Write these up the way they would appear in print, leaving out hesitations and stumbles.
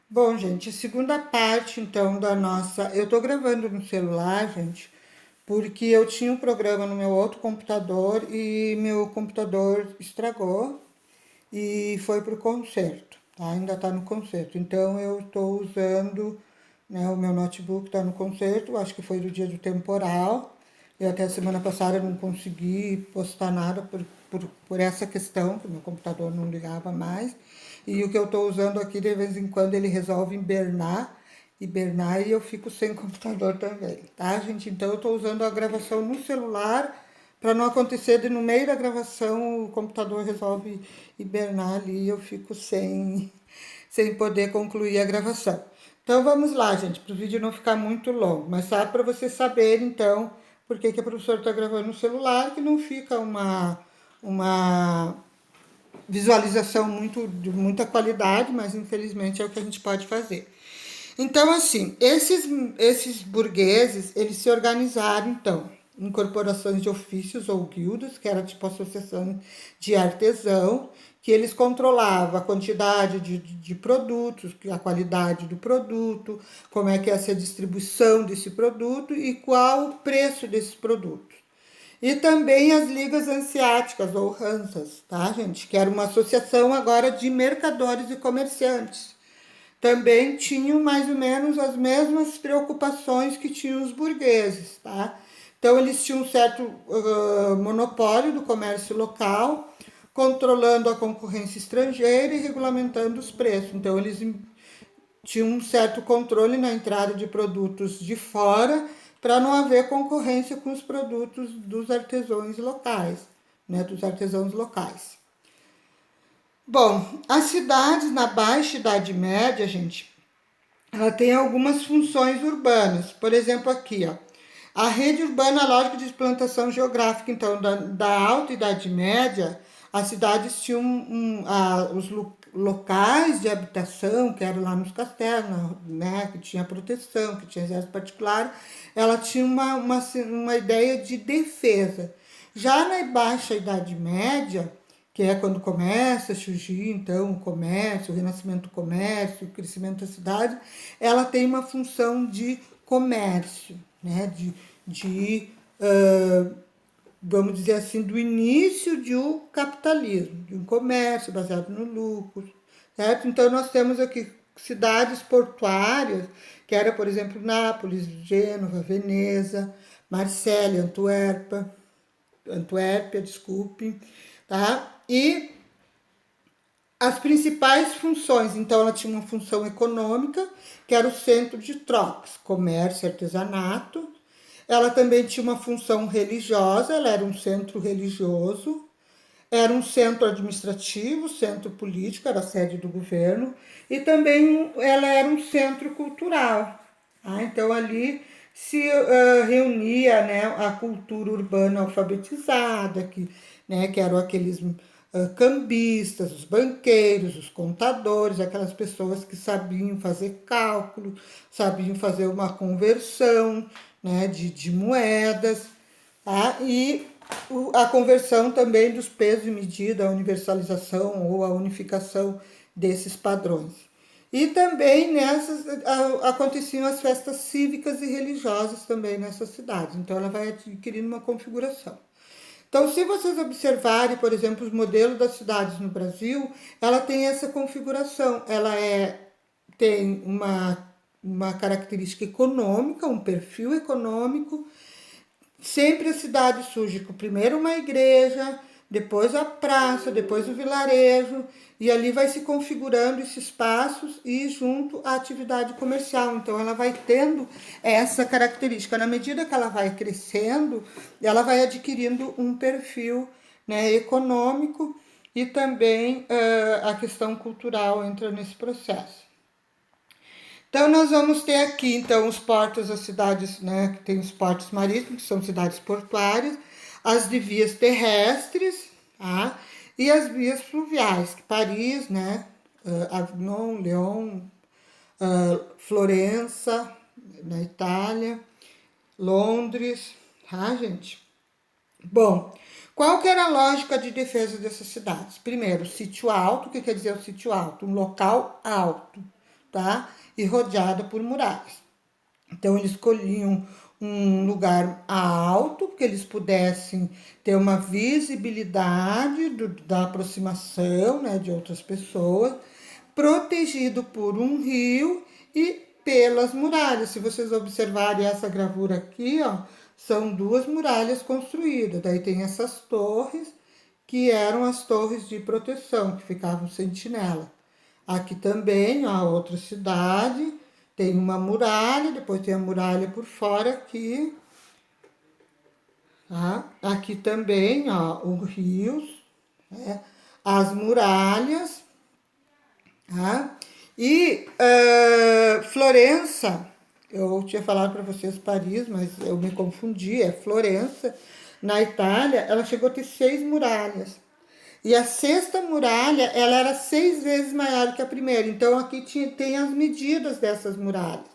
Bom, gente, a segunda parte, então, da nossa. Eu tô gravando no celular, gente, porque eu tinha um programa no meu outro computador e meu computador estragou e foi pro concerto, tá? Ainda tá no concerto. Então, eu estou usando, né, o meu notebook tá no concerto, acho que foi do dia do temporal. Eu até semana passada não consegui postar nada por essa questão, que o meu computador não ligava mais. E o que eu estou usando aqui, de vez em quando, ele resolve hibernar e eu fico sem computador também, tá, gente? Então, eu estou usando a gravação no celular para não acontecer de no meio da gravação o computador resolve hibernar ali e eu fico sem poder concluir a gravação. Então vamos lá, gente, para o vídeo não ficar muito longo, mas só para vocês saberem, então, por que a professora está gravando no celular, que não fica uma visualização de muita qualidade, mas infelizmente é o que a gente pode fazer. Então, assim, esses burgueses, eles se organizaram, então, em corporações de ofícios ou guildas, que era tipo associação de artesão, que eles controlavam a quantidade de produtos, a qualidade do produto, como é que ia ser a distribuição desse produto e qual o preço desses produtos. E também as ligas anseáticas, ou Hansas, tá, gente? Que era uma associação agora de mercadores e comerciantes. Também tinham mais ou menos as mesmas preocupações que tinham os burgueses, tá? Então, eles tinham um certo monopólio do comércio local, controlando a concorrência estrangeira e regulamentando os preços. Então, eles tinham um certo controle na entrada de produtos de fora para não haver concorrência com os produtos dos artesãos locais, né, dos artesãos locais. Bom, as cidades na Baixa Idade Média, gente, ela tem algumas funções urbanas. Por exemplo, aqui, ó, a rede urbana lógica de explantação geográfica, então, da Alta Idade Média, as cidades tinham os locais de habitação, que eram lá nos castelos, né, que tinha proteção, que tinha exército particular, ela tinha uma ideia de defesa. Já na Baixa Idade Média, que é quando começa a surgir, então, o comércio, o renascimento do comércio, o crescimento da cidade, ela tem uma função de comércio, né? Vamos dizer assim, do início de um capitalismo, de um comércio baseado no lucro, certo? Então, nós temos aqui cidades portuárias, que era, por exemplo, Nápoles, Gênova, Veneza, Marsella, Antuérpia, desculpe, tá? E as principais funções, então ela tinha uma função econômica, que era o centro de trocas, comércio e artesanato. Ela também tinha uma função religiosa, ela era um centro religioso, era um centro administrativo, centro político, era a sede do governo, e também ela era um centro cultural. Tá? Então ali se reunia, né, a cultura urbana alfabetizada, que eram aqueles cambistas, os banqueiros, os contadores, aquelas pessoas que sabiam fazer cálculo, sabiam fazer uma conversão, né, de moedas, tá? E a conversão também dos pesos e medida, a universalização ou a unificação desses padrões. E também aconteciam as festas cívicas e religiosas também nessas cidades. Então ela vai adquirindo uma configuração. Então, se vocês observarem, por exemplo, os modelos das cidades no Brasil, ela tem essa configuração. Tem uma característica econômica, um perfil econômico. Sempre a cidade surge com primeiro uma igreja, depois a praça, depois o vilarejo, e ali vai se configurando esses espaços e junto à atividade comercial. Então ela vai tendo essa característica. Na medida que ela vai crescendo, ela vai adquirindo um perfil, né, econômico e também a questão cultural entra nesse processo. Então, nós vamos ter aqui, então, os portos, as cidades, né, que tem os portos marítimos, que são cidades portuárias, as de vias terrestres, tá? E as vias fluviais, que Paris, né, Avignon, Lyon, Florença, na Itália, Londres, tá, gente? Bom, qual que era a lógica de defesa dessas cidades? Primeiro, sítio alto, o que quer dizer o sítio alto? Um local alto, tá? E rodeada por muralhas. Então, eles escolhiam um lugar alto, que eles pudessem ter uma visibilidade da aproximação, né, de outras pessoas, protegido por um rio e pelas muralhas. Se vocês observarem essa gravura aqui, ó, são duas muralhas construídas. Daí tem essas torres, que eram as torres de proteção, que ficavam sentinela. Aqui também, ó, outra cidade, tem uma muralha, depois tem a muralha por fora aqui. Tá? Aqui também, ó, os rios, né? As muralhas. Tá? E Florença, eu tinha falado para vocês Paris, mas eu me confundi, é Florença. Na Itália, ela chegou a ter 6 muralhas. E a sexta muralha, ela era 6 vezes maior que a primeira. Então, aqui tem as medidas dessas muralhas.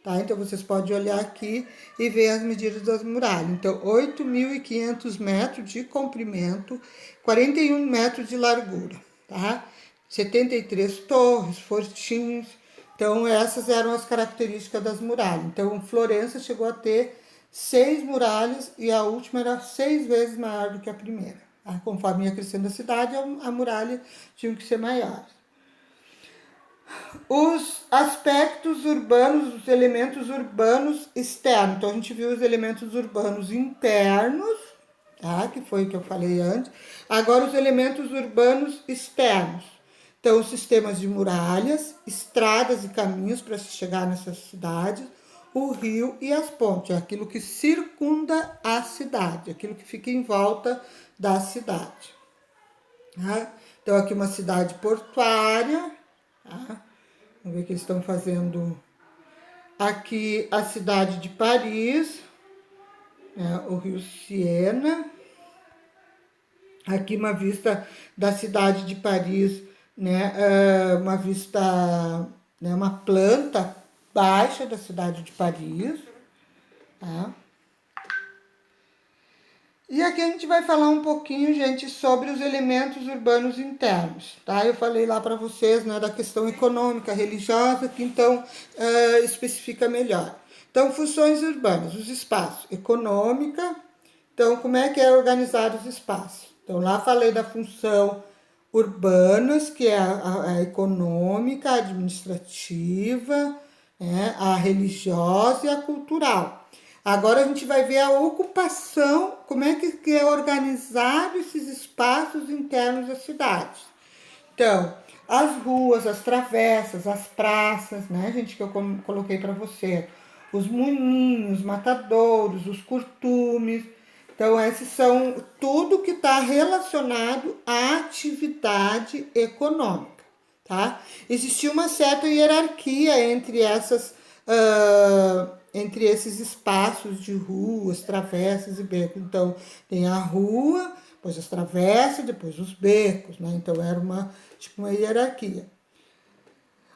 Tá? Então, vocês podem olhar aqui e ver as medidas das muralhas. Então, 8.500 metros de comprimento, 41 metros de largura. Tá? 73 torres, fortinhos. Então, essas eram as características das muralhas. Então, Florença chegou a ter 6 muralhas e a última era 6 vezes maior do que a primeira. Tá? Conforme ia crescendo a cidade, a muralha tinha que ser maior. Os aspectos urbanos, os elementos urbanos externos. Então, a gente viu os elementos urbanos internos, tá? Que foi o que eu falei antes. Agora, os elementos urbanos externos. Então, os sistemas de muralhas, estradas e caminhos para se chegar nessas cidades, o rio e as pontes, aquilo que circunda a cidade, aquilo que fica em volta da cidade. Tá? Então, aqui uma cidade portuária, tá? Vamos ver o que eles estão fazendo. Aqui a cidade de Paris, né, o rio Siena. Aqui uma vista da cidade de Paris, né, uma vista, né, uma planta baixa da cidade de Paris. Tá? E aqui a gente vai falar um pouquinho, gente, sobre os elementos urbanos internos, tá? Eu falei lá para vocês, né, da questão econômica, religiosa, que então especifica melhor. Então, funções urbanas, os espaços. Econômica, então, como é que é organizado os espaços? Então, lá falei da função urbanas, que é a econômica, a administrativa, né, a religiosa e a cultural. Agora a gente vai ver a ocupação, como é que é organizado esses espaços internos das cidades. Então, as ruas, as travessas, as praças, né, gente, que eu coloquei para você, os moinhos, os matadouros, os curtumes. Então, esses são tudo que está relacionado à atividade econômica, tá? Existia uma certa hierarquia entre esses espaços de ruas, travessas e becos. Então, tem a rua, depois as travessas, depois os becos, né? Então, era uma hierarquia.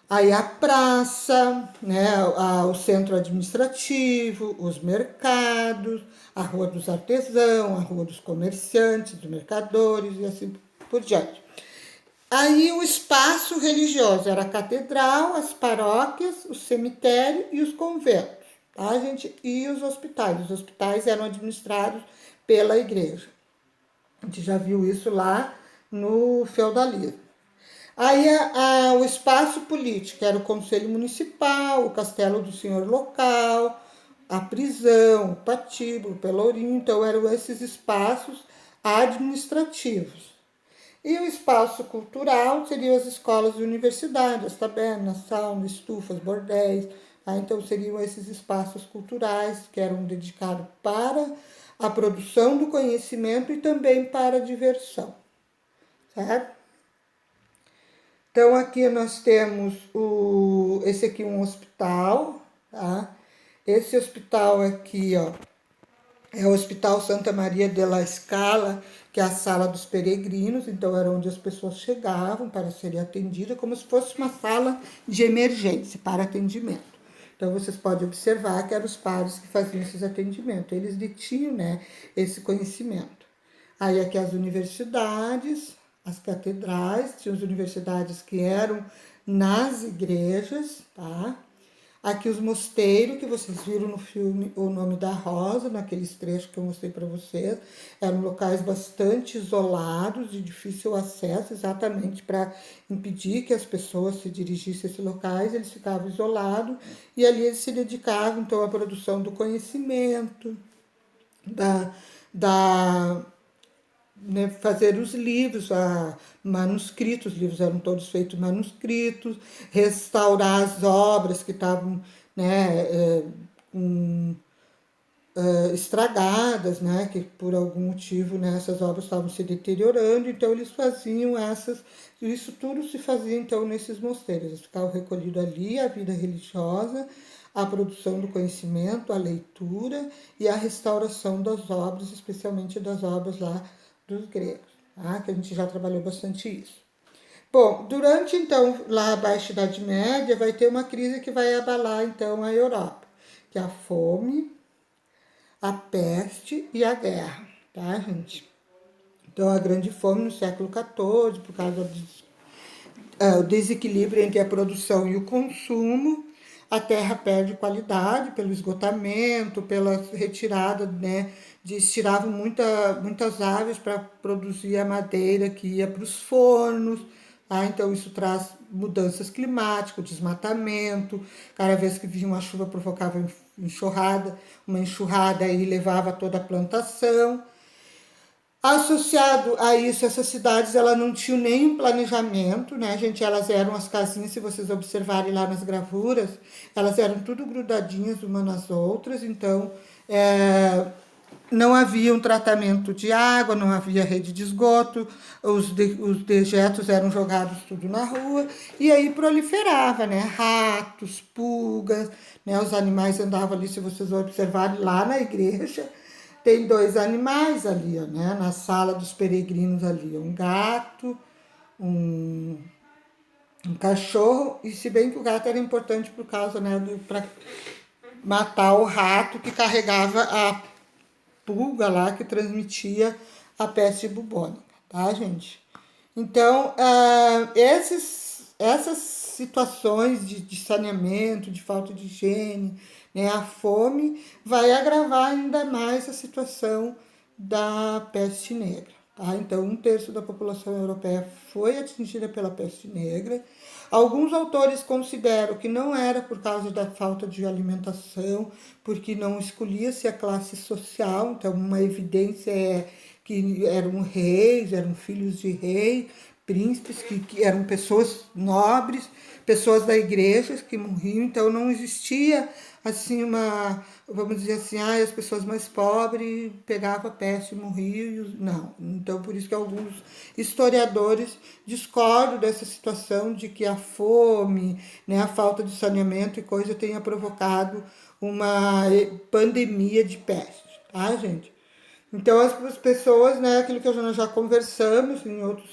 Aí a praça, né, o centro administrativo, os mercados, a rua dos artesãos, a rua dos comerciantes, dos mercadores e assim por diante. Aí o espaço religioso era a catedral, as paróquias, o cemitério e os conventos, tá, gente? E os hospitais. Os hospitais eram administrados pela igreja. A gente já viu isso lá no feudalismo. Aí o espaço político era o conselho municipal, o castelo do senhor local, a prisão, o patíbulo, o pelourinho. Então eram esses espaços administrativos. E o espaço cultural seriam as escolas e universidades, as tabernas, saunas, estufas, bordéis. Tá? Então seriam esses espaços culturais que eram dedicados para a produção do conhecimento e também para a diversão. Certo? Então, aqui nós temos esse aqui é um hospital, tá? Esse hospital aqui, ó, é o Hospital Santa Maria de la Scala, que é a sala dos peregrinos, então era onde as pessoas chegavam para serem atendidas, como se fosse uma sala de emergência para atendimento. Então, vocês podem observar que eram os padres que faziam esses atendimentos, eles detinham, né, esse conhecimento. Aí aqui as universidades, as catedrais, tinha as universidades que eram nas igrejas, tá? Aqui os mosteiros, que vocês viram no filme O Nome da Rosa, naqueles trechos que eu mostrei para vocês, eram locais bastante isolados, de difícil acesso, exatamente para impedir que as pessoas se dirigissem a esses locais, eles ficavam isolados, e ali eles se dedicavam, então, à produção do conhecimento, da, da né, fazer os livros, manuscritos, os livros eram todos feitos manuscritos, restaurar as obras que estavam, né, estragadas, né, que por algum motivo, né, essas obras estavam se deteriorando, então eles faziam isso tudo se fazia então nesses mosteiros, eles ficavam recolhidos ali, a vida religiosa, a produção do conhecimento, a leitura e a restauração das obras, especialmente das obras lá dos gregos, tá? Que a gente já trabalhou bastante isso. Bom, durante então lá a Baixa Idade Média vai ter uma crise que vai abalar então a Europa, que é a fome, a peste e a guerra, tá, gente? Então, a grande fome no século XIV, por causa do desequilíbrio entre a produção e o consumo, a terra perde qualidade pelo esgotamento, pela retirada, né? Tiravam muitas aves para produzir a madeira que ia para os fornos, tá? Então isso traz mudanças climáticas, desmatamento, cada vez que vinha uma chuva provocava enxurrada, uma enxurrada e levava toda a plantação. Associado a isso, essas cidades elas não tinham nenhum planejamento, né, gente? Elas eram as casinhas, se vocês observarem lá nas gravuras, elas eram tudo grudadinhas uma nas outras, então não havia um tratamento de água, não havia rede de esgoto, os dejetos eram jogados tudo na rua, e aí proliferava, né? Ratos, pulgas, né? Os animais andavam ali, se vocês observarem lá na igreja, tem dois animais ali, né? Na sala dos peregrinos ali, um gato, um, um cachorro, e se bem que o gato era importante por causa, né, para matar o rato que carregava a pulga lá que transmitia a peste bubônica, tá, gente? Então, essas situações de saneamento, de falta de higiene, né, a fome, vai agravar ainda mais a situação da peste negra. Tá? Então, um terço da população europeia foi atingida pela peste negra. Alguns autores consideram que não era por causa da falta de alimentação, porque não escolhia-se a classe social, então uma evidência é que eram reis, eram filhos de rei, príncipes, que eram pessoas nobres, pessoas da igreja que morriam, então não existia assim vamos dizer assim, as pessoas mais pobres pegavam a peste e morriam, não. Então por isso que alguns historiadores discordam dessa situação de que a fome, né, a falta de saneamento e coisa tenha provocado uma pandemia de peste, tá, gente? Então, as pessoas, né, aquilo que nós já conversamos em outros